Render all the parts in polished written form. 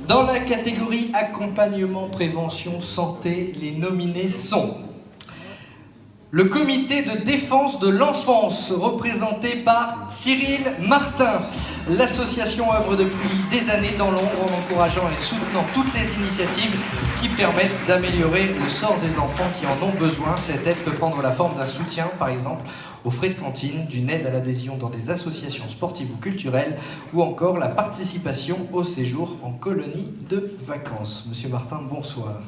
Dans la catégorie accompagnement, prévention, santé, les nominés sont le comité de défense de l'enfance, représenté par Cyril Martin. L'association œuvre depuis des années dans l'ombre en encourageant et soutenant toutes les initiatives qui permettent d'améliorer le sort des enfants qui en ont besoin. Cette aide peut prendre la forme d'un soutien, par exemple, aux frais de cantine, d'une aide à l'adhésion dans des associations sportives ou culturelles, ou encore la participation au séjour en colonie de vacances. Monsieur Martin, bonsoir.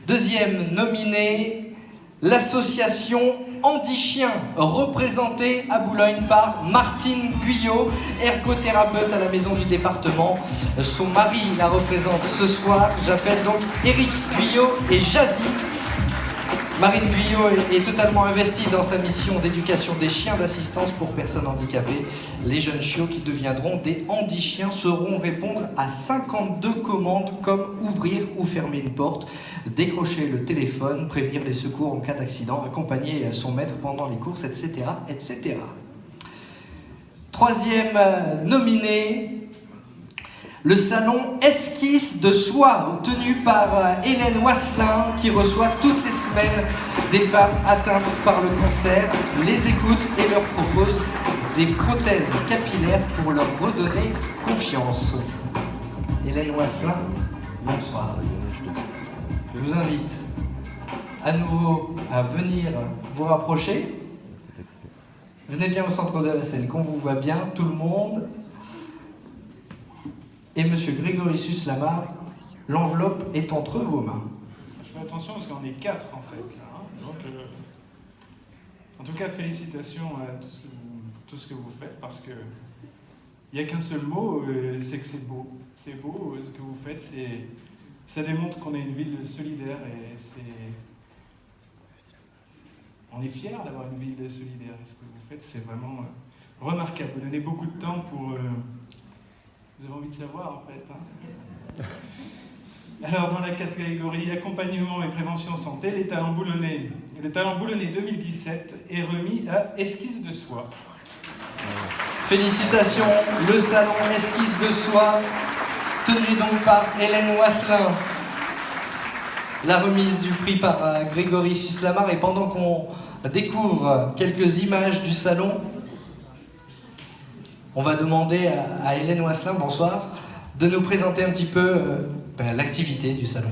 Deuxième nominé, l'association Handi-Chien, représentée à Boulogne par Martine Guyot, ergothérapeute à la maison du département. Son mari la représente ce soir. J'appelle donc Éric Guyot et Jazzy. Marine Guyot est totalement investie dans sa mission d'éducation des chiens d'assistance pour personnes handicapées. Les jeunes chiots qui deviendront des handi-chiens sauront répondre à 52 commandes comme ouvrir ou fermer une porte, décrocher le téléphone, prévenir les secours en cas d'accident, accompagner son maître pendant les courses, etc., etc. Troisième nominé, le salon Esquisse de Soi, tenu par Hélène Wasselin, qui reçoit toutes les semaines des femmes atteintes par le cancer, les écoute et leur propose des prothèses capillaires pour leur redonner confiance. Hélène Wasselin, bonsoir. Je vous invite à nouveau à venir vous rapprocher. Venez bien au centre de la scène, qu'on vous voit bien, tout le monde. Et Monsieur Grégory Suslamar, l'enveloppe est entre vos mains. Je fais attention parce qu'on est 4 en fait. Là, hein. Donc, en tout cas, félicitations à tout ce que vous faites parce que il n'y a qu'un seul mot, c'est que c'est beau. C'est beau ce que vous faites. Ça démontre qu'on est une ville solidaire et on est fiers d'avoir une ville solidaire. Et ce que vous faites, c'est vraiment remarquable. Vous donnez beaucoup de temps pour. Vous avez envie de savoir en fait. Hein. Alors dans la catégorie accompagnement et prévention santé, les talents boulonnais. Le talent boulonnais 2017 est remis à Esquisse de Soi. Félicitations, le salon Esquisse de Soi, tenu donc par Hélène Wasselin. La remise du prix par Grégory Suslamar. Et pendant qu'on découvre quelques images du salon, on va demander à Hélène Wasselin, bonsoir, de nous présenter un petit peu l'activité du salon.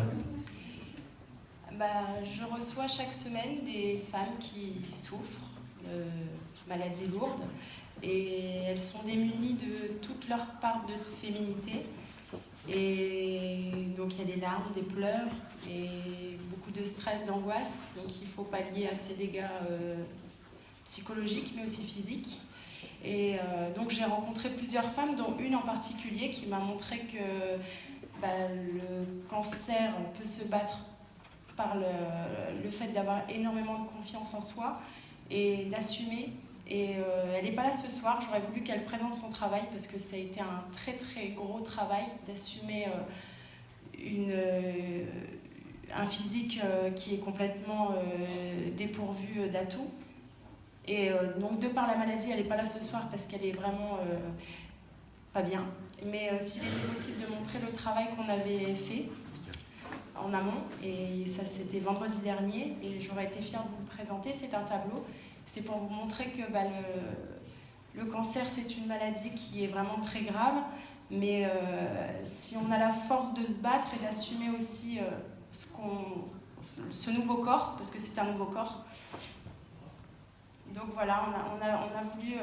Je reçois chaque semaine des femmes qui souffrent de maladies lourdes et elles sont démunies de toute leur part de féminité. Et donc il y a des larmes, des pleurs et beaucoup de stress, d'angoisse. Donc il faut pallier à ces dégâts psychologiques mais aussi physiques. Et donc j'ai rencontré plusieurs femmes, dont une en particulier qui m'a montré que le cancer peut se battre par le fait d'avoir énormément de confiance en soi et d'assumer. Et elle n'est pas là ce soir, j'aurais voulu qu'elle présente son travail parce que ça a été un très très gros travail d'assumer un physique qui est complètement dépourvu d'atouts. Et donc de par la maladie, elle n'est pas là ce soir parce qu'elle est vraiment pas bien. Mais s'il était possible de montrer le travail qu'on avait fait en amont, et ça c'était vendredi dernier, et j'aurais été fière de vous le présenter, c'est un tableau. C'est pour vous montrer que le cancer c'est une maladie qui est vraiment très grave, mais si on a la force de se battre et d'assumer aussi ce nouveau corps, parce que c'est un nouveau corps. Donc voilà, on a voulu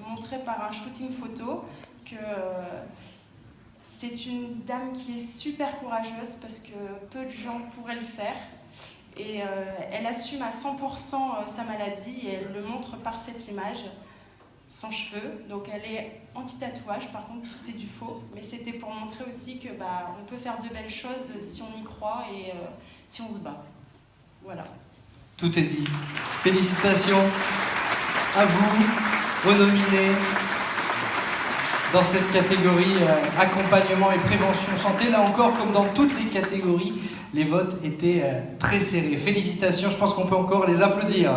montrer par un shooting photo que c'est une dame qui est super courageuse parce que peu de gens pourraient le faire. Et elle assume à 100% sa maladie et elle le montre par cette image, sans cheveux. Donc elle est anti-tatouage, par contre tout est du faux. Mais c'était pour montrer aussi que on peut faire de belles choses si on y croit et si on se bat. Voilà. Tout est dit. Félicitations à vous, aux nominés, dans cette catégorie accompagnement et prévention santé. Là encore, comme dans toutes les catégories, les votes étaient très serrés. Félicitations, je pense qu'on peut encore les applaudir.